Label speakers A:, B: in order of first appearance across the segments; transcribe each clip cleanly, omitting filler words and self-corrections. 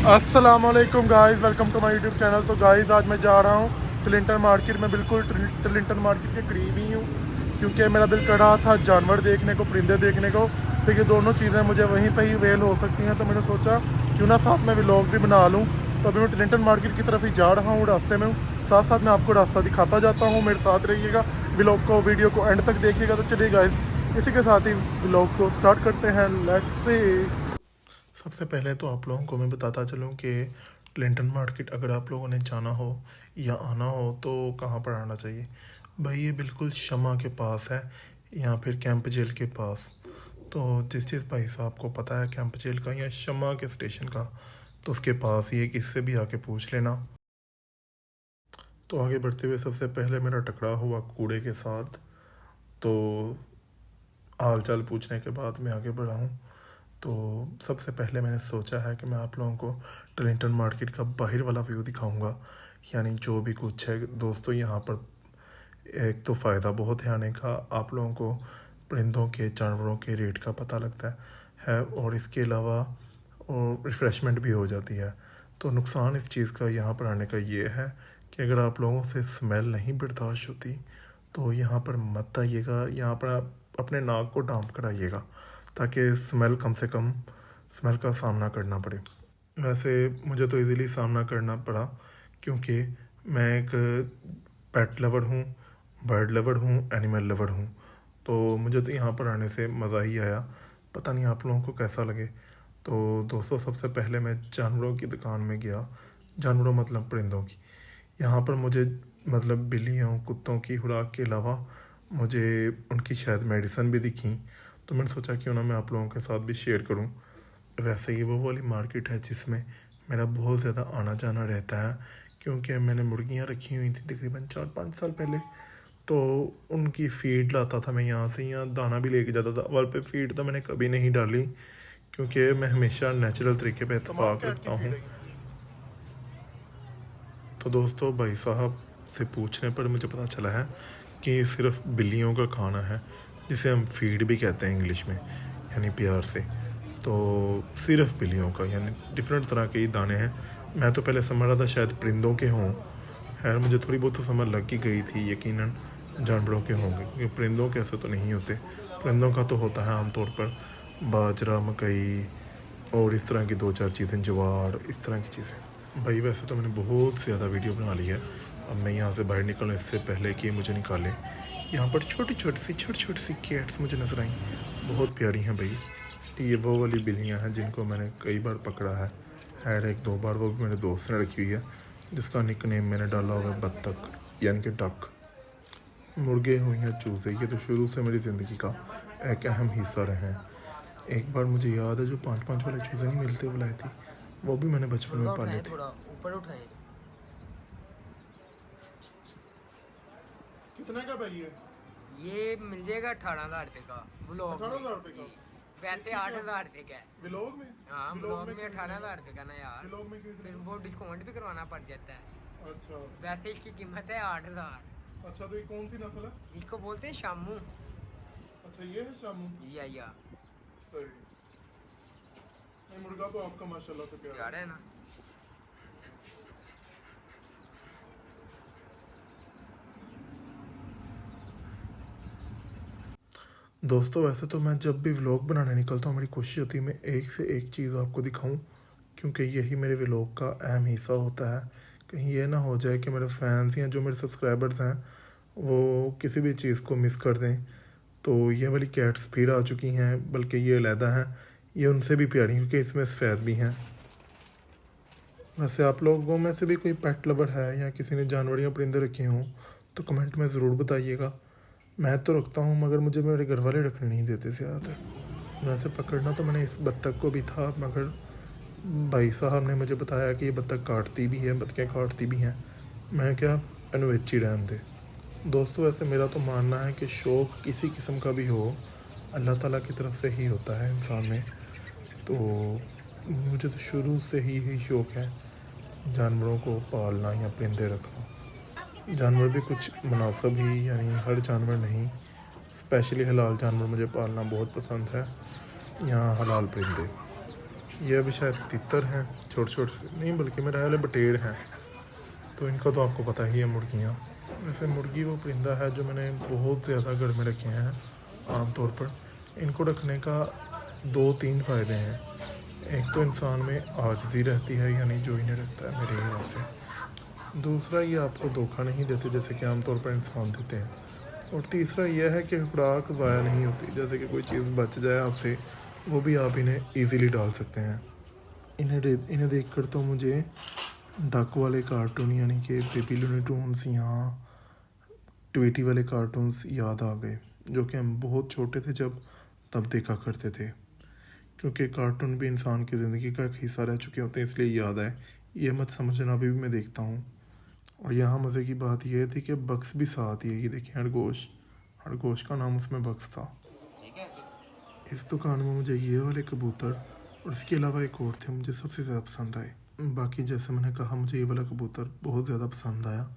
A: अस्सलाम वालेकुम guys, welcome to my YouTube channel. तो गाइस आज मैं जा रहा हूँ टलिंटन मार्केट में, बिल्कुल टलिंटन मार्केट के करीब ही हूँ, क्योंकि मेरा दिल कर रहा था जानवर देखने को, परिंदे देखने को। तो ये दोनों चीज़ें मुझे वहीं पे ही वेल हो सकती हैं, तो मैंने सोचा क्यों ना साथ में व्लॉग भी बना लूँ। तो अभी मैं टलिंटन मार्केट की तरफ ही जा रहा हूँ, रास्ते में हूँ, साथ साथ मैं आपको रास्ता दिखाता जाता हूँ। मेरे साथ रहिएगा, व्लॉग को, वीडियो को एंड तक देखिएगा। तो चलिए गाइस, इसी के साथ ही व्लॉग को स्टार्ट करते हैं। Let's see. सबसे पहले तो आप लोगों को मैं बताता चलूँ कि टलिंटन मार्केट अगर आप लोगों ने जाना हो या आना हो तो कहाँ पर आना चाहिए। भाई ये बिल्कुल शमा के पास है, या फिर कैंप जेल के पास। तो जिस चीज़ भाई साहब को पता है कैंप जेल का या शमा के स्टेशन का, तो उसके पास ही है, किससे भी आके पूछ लेना। तो आगे बढ़ते हुए सबसे पहले मेरा टकरा हुआ कूड़े के साथ। तो हाल चाल पूछने के बाद मैं आगे बढ़ा हूँ। तो सबसे पहले मैंने सोचा है कि मैं आप लोगों को टलिंटन मार्केट का बाहर वाला व्यू दिखाऊंगा, यानी जो भी कुछ है दोस्तों यहाँ पर। एक तो फ़ायदा बहुत है आने का, आप लोगों को परिंदों के, जानवरों के रेट का पता लगता है, और इसके अलावा और रिफ़्रेशमेंट भी हो जाती है। तो नुकसान इस चीज़ का यहाँ पर आने का ये है कि अगर आप लोगों से स्मेल नहीं बर्दाश्त होती तो यहाँ पर मत आइएगा। यहाँ पर आप अपने नाक को डांप कर आइएगा, ताकि स्मेल कम से कम स्मेल का सामना करना पड़े। वैसे मुझे तो इजीली सामना करना पड़ा, क्योंकि मैं एक पेट लवर हूँ, बर्ड लवर हूँ, एनिमल लवर हूँ। तो मुझे तो यहाँ पर आने से मज़ा ही आया। पता नहीं आप लोगों को कैसा लगे। तो दोस्तों सबसे पहले मैं जानवरों की दुकान में गया, जानवरों मतलब परिंदों की। यहाँ पर मुझे मतलब बिल्लियों, कुत्तों की खुराक के अलावा मुझे उनकी शायद मेडिसिन भी दिखी। तो मैंने सोचा क्यों ना मैं आप लोगों के साथ भी शेयर करूं। वैसे ये वो वाली मार्केट है जिसमें मेरा बहुत ज़्यादा आना जाना रहता है, क्योंकि मैंने मुर्गियाँ रखी हुई थी तकरीबन 4-5 साल पहले। तो उनकी फ़ीड लाता था मैं यहाँ से, यहाँ दाना भी लेके जाता था। वहाँ पे फ़ीड तो मैंने कभी नहीं डाली, क्योंकि मैं हमेशा नेचुरल तरीके पे इत्तेफाक रखता हूँ। तो दोस्तों भाई साहब से पूछने पर मुझे पता चला है कि ये सिर्फ बिल्लियों का खाना है, जिसे हम फीड भी कहते हैं इंग्लिश में, यानी प्यार से। तो सिर्फ बिल्लियों का, यानी डिफरेंट तरह के ये दाने हैं। मैं तो पहले समझ रहा था शायद परिंदों के हों। खैर मुझे थोड़ी बहुत तो समझ लग ही गई थी, यकीनन जानवरों के होंगे, क्योंकि परिंदों के ऐसे तो नहीं होते। परिंदों का तो होता है आमतौर पर बाजरा, मकई और इस तरह की 2-4 चीज़ें, ज्वार, इस तरह की चीज़ें। भाई वैसे तो मैंने बहुत ज़्यादा वीडियो बना ली है। अब मैं यहाँ से बाहर निकलूँ इससे पहले कि मुझे निकालें। यहाँ पर छोटी छोटी सी कैट्स मुझे नज़र आई, बहुत प्यारी हैं भाई। ये वो वाली बिल्लियाँ हैं जिनको मैंने कई बार पकड़ा है। खैर 1-2 बार वो भी मेरे दोस्त ने रखी हुई है, जिसका निक नेम मैंने डाला हुआ है बत्तख, यानी कि डक। मुर्गे हों या चूज़े, ये तो शुरू से मेरी ज़िंदगी का एक अहम हिस्सा रहे हैं। एक बार मुझे याद है जो 5-5 वाले चूज़े नहीं मिलते बुलाए थे, वो भी मैंने बचपन में पाले थे।
B: थोड़ा ऊपर उठाए।
A: कितने का भाई
B: ये मिल जाएगा 18,000 रुपये का। व्लॉग
A: 18,000 रुपये का?
B: वैसे 8,000 रुपये का है।
A: व्लॉग में?
B: हाँ व्लॉग में 18,000 रुपये का ना यार,
A: व्लॉग में क्यों
B: फिर
A: इतना?
B: वो डिस्काउंट भी करवाना पड़ जाता है।
A: अच्छा
B: वैसे इसकी कीमत है 8,000।
A: अच्छा, तो ये कौन सी नस्ल है?
B: इसको बोलते हैं शामू।
A: अच्छा ये है शामू।
B: या
A: सही। ये मुर्गा तो आपका माशाल्लाह से प्यारा
B: यार है ना।
A: दोस्तों वैसे तो मैं जब भी व्लॉग बनाने निकलता हूँ, मेरी कोशिश होती है मैं एक से एक चीज़ आपको दिखाऊं, क्योंकि यही मेरे व्लॉग का अहम हिस्सा होता है। कहीं ये ना हो जाए कि मेरे फैंस या जो मेरे सब्सक्राइबर्स हैं वो किसी भी चीज़ को मिस कर दें। तो ये वाली कैट्स फिर आ चुकी हैं, बल्कि ये अलहदा हैं, ये उनसे भी प्यारी, क्योंकि इसमें सफ़ेद भी हैं। वैसे आप लोगों में से भी कोई पेट लवर है या किसी ने जानवर या परिंदे रखे हों तो कमेंट में ज़रूर बताइएगा। मैं तो रखता हूँ, मगर मुझे मेरे घर वाले रखने नहीं देते ज़्यादातर। वैसे पकड़ना तो मैंने इस बत्तख को भी था, मगर भाई साहब ने मुझे बताया कि ये बत्तख काटती भी है, बत्तखें काटती भी हैं। मैं क्या, अनुवेची रहन दे। दोस्तों वैसे मेरा तो मानना है कि शौक़ किसी किस्म का भी हो, अल्लाह ताला की तरफ से ही होता है इंसान में। तो मुझे तो शुरू से ही शौक़ है जानवरों को पालना या परिंदे रखना। जानवर भी कुछ मुनासिब ही, यानी हर जानवर नहीं, स्पेशली हलाल जानवर मुझे पालना बहुत पसंद है, या हलाल परिंदे। ये अभी शायद तितर हैं, छोटे छोटे से नहीं बल्कि मेरे वाले बटेर हैं। तो इनका तो आपको पता ही है मुर्गियाँ। वैसे मुर्गी वो परिंदा है जो मैंने बहुत ज़्यादा घर में रखे हैं। आमतौर पर इनको रखने का 2-3 फ़ायदे हैं। एक तो इंसान में आजिज़ी रहती है, यानी जो इन्हें रखता है मेरे हिसाब से। दूसरा, ये आपको धोखा नहीं देते जैसे कि आमतौर पर इंसान देते हैं। और तीसरा यह है कि खुराक ज़ाया नहीं होती, जैसे कि कोई चीज़ बच जाए आपसे वो भी आप इन्हें ईज़िली डाल सकते हैं। इन्हें देखकर तो मुझे डक वाले कार्टून यानी कि बेबी लूनी ट्यून्स या ट्वीटी वाले कार्टून्स याद आ गए, जो कि हम बहुत छोटे थे जब तब देखा करते थे। क्योंकि कार्टून भी इंसान की ज़िंदगी का एक हिस्सा रह चुके होते हैं, इसलिए याद है। ये मत समझना, अभी भी मैं देखता हूँ। और यहाँ मज़े की बात यह थी कि बक्स भी साथ ही है। ये देखिए खरगोश का नाम उसमें बक्स था। इस दुकान में मुझे ये वाले कबूतर और इसके अलावा एक और थे मुझे सबसे ज़्यादा पसंद आए। बाकी जैसे मैंने कहा मुझे ये वाला कबूतर बहुत ज़्यादा पसंद आया,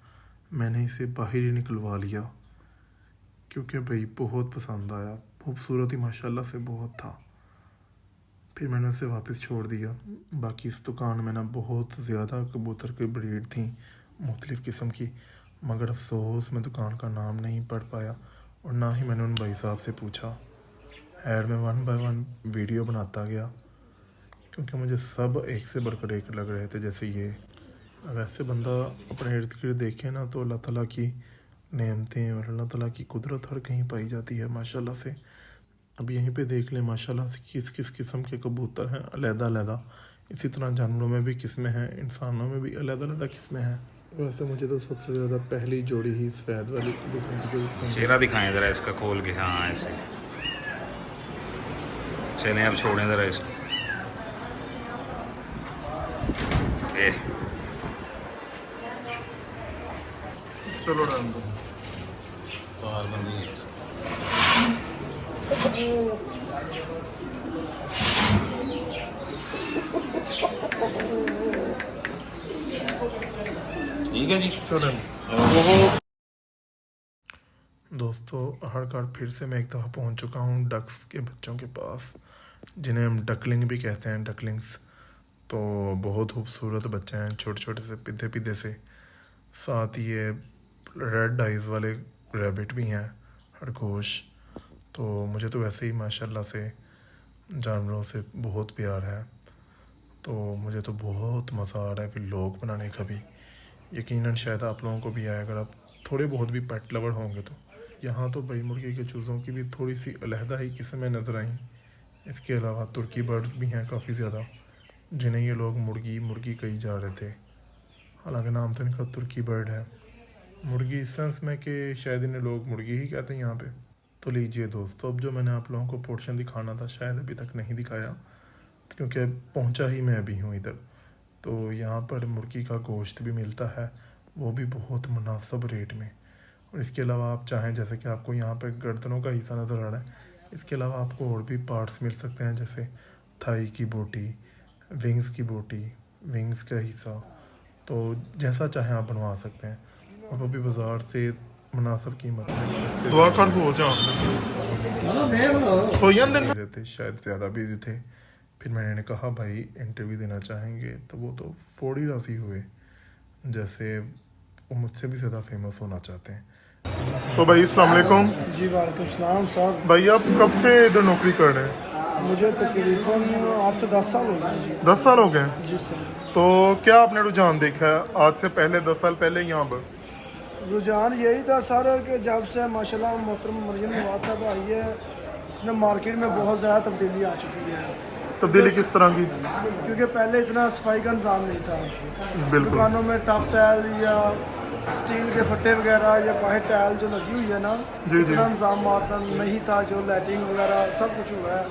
A: मैंने इसे बाहर ही निकलवा लिया क्योंकि भाई बहुत पसंद आया। खूबसूरत ही माशाल्लाह से बहुत था। फिर मैंने उसे वापस छोड़ दिया। बाकी इस दुकान में ना बहुत ज़्यादा कबूतर की ब्रीड थी मुख्तलिफ़ किस्म की, मगर अफसोस मैं दुकान का नाम नहीं पढ़ पाया और ना ही मैंने उन भाई साहब से पूछा। खैर मैं 1 बाय 1 वीडियो बनाता गया क्योंकि मुझे सब एक से बढ़कर एक लग रहे थे। जैसे ये वैसे बंदा अपने इर्द गिर्द देखे ना तो अल्लाह ताला की नेमतें और अल्लाह ताला की कुदरत हर कहीं पाई जाती है माशाल्लाह से। अब यहीं पे देख लें माशाल्लाह से किस किस किस्म के कबूतर हैं अलग-अलग। इसी तरह जानवरों में भी किस्में हैं, इंसानों में भी अलग-अलग किस्में हैं। वैसे मुझे तो सबसे ज़्यादा पहली जोड़ी ही सफ़ेद वाली कबूतरों की जोड़ी पसंद है।
C: चेहरा दिखाएं ज़रा इसका खोल के। हाँ ऐसे चलें, अब छोड़ें ज़रा इसको। ए
A: चलो डाल दो।
C: पारबंदी है। ठीक है जी,
A: चलो दोस्तों, हर फिर से मैं एक दफ़ा पहुंच चुका हूं डक्स के बच्चों के पास, जिन्हें हम डकलिंग भी कहते हैं, डकलिंग्स। तो बहुत खूबसूरत बच्चे हैं, छोटे छोटे से पिद्दे पिद्दे से। साथ ये रेड आइज़ वाले रैबिट भी हैं, खरगोश। तो मुझे तो वैसे ही माशाल्लाह से जानवरों से बहुत प्यार है। तो मुझे तो बहुत मज़ा आ रहा है व्लॉग बनाने का भी। यकीनन शायद आप लोगों को भी आए अगर आप थोड़े बहुत भी पेट लवर होंगे तो। यहाँ तो भाई मुर्गी के चूज़ों की भी थोड़ी सी अलहदा ही किस्में नज़र आई। इसके अलावा तुर्की बर्ड्स भी हैं काफ़ी ज़्यादा, जिन्हें ये लोग मुर्गी कही जा रहे थे। हालांकि नाम तो इनका तुर्की बर्ड है। मुर्गी इस सेंस में कि शायद इन्हें लोग मुर्गी ही कहते हैं यहाँ पे। तो लीजिए दोस्तों, अब जो मैंने आप लोगों को पोर्शन दिखाना था शायद अभी तक नहीं दिखाया, क्योंकि पहुँचा ही मैं अभी हूँ इधर। तो यहाँ पर मुर्गी का गोश्त भी मिलता है, वो भी बहुत मुनासिब रेट में। और इसके अलावा आप चाहें, जैसे कि आपको यहाँ पर गर्दनों का हिस्सा नज़र आ रहा है, इसके अलावा आपको और भी पार्ट्स मिल सकते हैं, जैसे थाई की बोटी, विंग्स की बोटी, विंग्स का हिस्सा। तो जैसा चाहें आप बनवा सकते हैं, और वो भी बाज़ार से मुनासिब कीमत में सस्ते रहते। शायद ज़्यादा बिजी थे। फिर मैंने इन्हें कहा भाई इंटरव्यू देना चाहेंगे, तो वो तो फौरी राज़ी हुए, जैसे वो मुझसे भी ज़्यादा फेमस होना चाहते हैं। तो भाई अस्सलाम वालेकुम।
D: जी वालेकुम सलाम साहब।
A: भाई आप कब से इधर नौकरी कर रहे हैं?
D: मुझे तकरीबन 8 से 10 साल हो गए जी।
A: 10 साल हो गए हैं।
D: जी सर।
A: तो क्या आपने रुझान देखा है आज से पहले, 10 साल पहले यहाँ पर?
D: रुझान यही था सर कि जब से माशाल्लाह मोहतरम मरियम नवाज साहब आई है, उसने मार्केट में बहुत ज़्यादा तब्दीली आ चुकी है।
A: तब्दीली किस तरह की?
D: क्योंकि पहले इतना सफाई का निज़ाम नहीं था।
A: बिल्कुल।
D: दुकानों में टफ टाइल या स्टील के फट्टे वगैरह या बाहर टाइल जो लगी हुई है ना,
A: जी जी।
D: इतना निज़ाम नहीं था, जो लाइटिंग वगैरह सब कुछ हुआ है।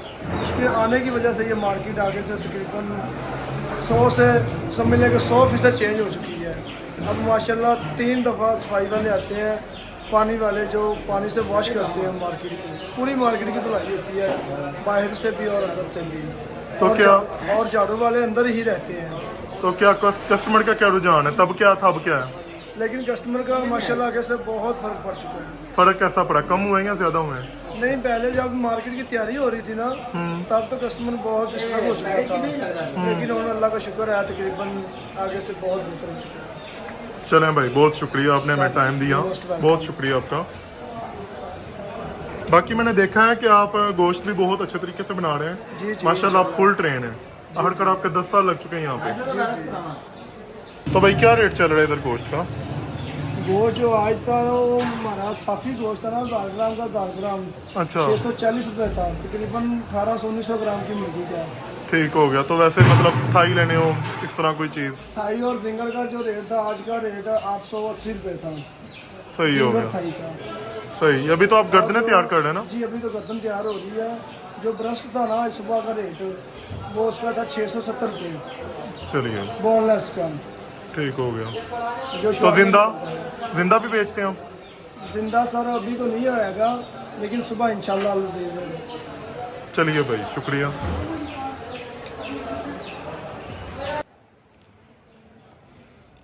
D: उसके आने की वजह से ये मार्केट आगे से तकरीबन 100 से समझ लें कि 100% चेंज हो चुकी है। अब माशाल्लाह 3 दफ़ा सफाई वाले आते हैं, पानी वाले जो पानी से वॉश करते हैं मार्केट की, पूरी मार्केट की धुलाई होती है, बाहर से भी और अंदर से भी।
A: तो
D: और
A: क्या
D: और झाड़ू वाले अंदर ही रहते हैं।
A: तो क्या कस्टमर का क्या रुझान है? तब क्या था, अब क्या है?
D: लेकिन कस्टमर का माशाल्लाह आगे से बहुत फ़र्क पड़ चुका है।
A: फ़र्क कैसा पड़ा? कम हुए हैं या ज़्यादा हुए हैं?
D: नहीं, पहले जब मार्केट की तैयारी हो रही थी ना, तब तो कस्टमर बहुत डिस्टर्ब हो चुका था, लेकिन उन्होंने अल्लाह का शुक्र है तकरीबन आगे से बहुत बेहतर हो चुका है।
A: चलें भाई, बहुत शुक्रिया, आपने हमें टाइम दिया,
D: Most welcome।
A: बहुत शुक्रिया आपका। बाकी मैंने देखा है कि आप गोश्त भी बहुत अच्छे तरीके से बना रहे हैं।
D: जी, जी,
A: माशाल्लाह आप फुल ट्रेन है। हड़कर आपके 10 साल लग चुके हैं यहाँ पे। तो भाई क्या रेट चल रहा है इधर गोश्त का?
D: वो जो आज था वो हमारा साफी गोश्त था ना, 10 ग्राम का 10 ग्राम
A: अच्छा
D: 640 रुपये था, तकरीबन 1800-1900 ग्राम की मिलती था।
A: ठीक हो गया। तो वैसे मतलब थाई लेने हो इस तरह कोई चीज़?
D: थाई और जिंगर का जो रेट था, आज का रेट 880 रुपये था,
A: सही हो
D: जिंगर
A: गया,
D: थाई का।
A: सही। अभी तो आप गर्दनें तैयार कर रहे हैं ना?
D: जी, अभी तो गर्दन तैयार हो रही है। जो ब्रस्ट था ना आज सुबह का रेट, वो उसका था 670 रुपये
A: चलिए
D: बोनलेस का।
A: ठीक हो गया।
D: जो
A: तो जिंदा
D: है।
A: जिंदा भी बेचते हैं आप?
D: जिंदा सर अभी तो नहीं आएगा, लेकिन सुबह इंशाल्लाह दे देंगे।
A: चलिए भाई, शुक्रिया।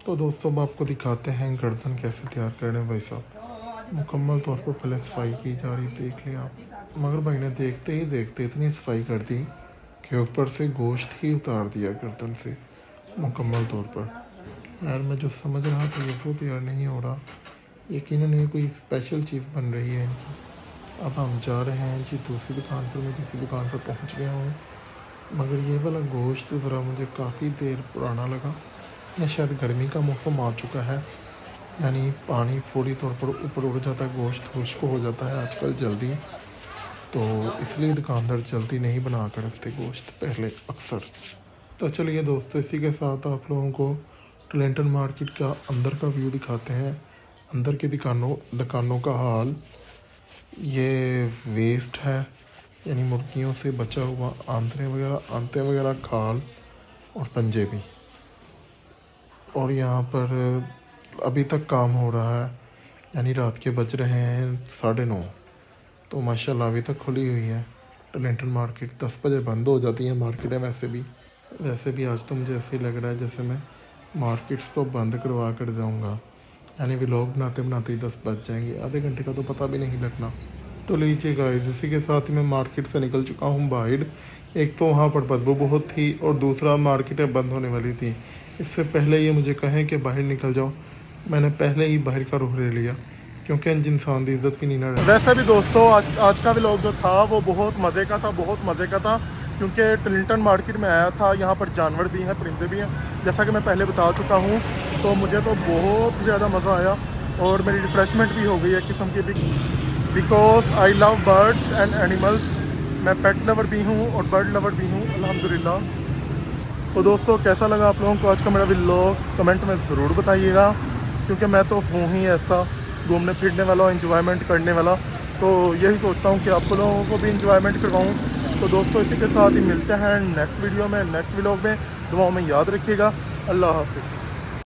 A: तो दोस्तों अब आपको दिखाते हैं गर्दन कैसे तैयार कर रहे हैं भाई साहब। मुकम्मल तौर पर पहले सफाई की जा रही, देख लिया आप। मगर भाई ने देखते ही देखते इतनी सफाई कर दी कि ऊपर से गोश्त ही उतार दिया गर्दन से मुकम्मल तौर पर। यार मैं जो समझ रहा था ये वो तैयार नहीं हो रहा। यकीनन ये कोई स्पेशल चीज़ बन रही है इनकी। अब हम जा रहे हैं जी दूसरी दुकान पर। मैं दूसरी दुकान पर पहुंच गया हूँ, मगर ये वाला गोश्त ज़रा मुझे काफ़ी देर पुराना लगा, या शायद गर्मी का मौसम आ चुका है, यानी पानी फौरी तौर पर ऊपर उड़ जाता है, गोश्त खुश्क हो जाता है आजकल जल्दी, तो इसलिए दुकानदार जल्दी नहीं बना कर रखते गोश्त पहले अक्सर। तो चलिए दोस्तों, इसी के साथ आप लोगों को टलिंटन मार्केट का अंदर का व्यू दिखाते हैं। अंदर की दुकानों का हाल ये वेस्ट है, यानी मुर्गियों से बचा हुआ आंतें वगैरह खाल और पंजे भी। और यहाँ पर अभी तक काम हो रहा है, यानी रात के बज रहे हैं 9:30, तो माशाल्लाह अभी तक खुली हुई है टलिंटन मार्केट। 10 बजे बंद हो जाती है मार्केटें। वैसे भी आज तो मुझे ऐसे ही लग रहा है जैसे मैं मार्केट्स को बंद करवा कर जाऊँगा, यानी व्लॉग बनाते बनाते ही 10 बज जाएंगे, आधे घंटे का तो पता भी नहीं लगना। तो लीजिए गाइस, इसी के साथ ही मैं मार्केट से निकल चुका हूँ बाहर। एक तो वहाँ पर बदबू बहुत थी, और दूसरा मार्केटें बंद होने वाली थी। इससे पहले ये मुझे कहें कि बाहर निकल जाओ, मैंने पहले ही बाहर का रुख ले लिया, क्योंकि इंसान की इज्जत भी नहीं ना रही। वैसे भी दोस्तों आज का व्लॉग जो था वो बहुत मज़े का था, क्योंकि टलिंटन मार्केट में आया था। यहाँ पर जानवर भी हैं, परिंदे भी हैं, जैसा कि मैं पहले बता चुका हूँ। तो मुझे तो बहुत ज़्यादा मज़ा आया, और मेरी रिफ़्रेशमेंट भी हो गई है किस्म की, because I love birds and animals. मैं पेट लवर भी हूँ और बर्ड लवर भी हूँ अल्हम्दुलिल्लाह। तो दोस्तों कैसा लगा आप लोगों को आज का मेरा व्लॉग, कमेंट में ज़रूर बताइएगा, क्योंकि मैं तो हूँ ही ऐसा घूमने फिरने वाला, एंजॉयमेंट करने वाला। तो यही सोचता हूँ कि आप लोगों को भी एंजॉयमेंट करवाऊँ। तो दोस्तों इसी के साथ ही मिलते हैं नेक्स्ट वीडियो में, नेक्स्ट व्लॉग में। दुआओं में याद रखिएगा। अल्लाह हाफ़िज़।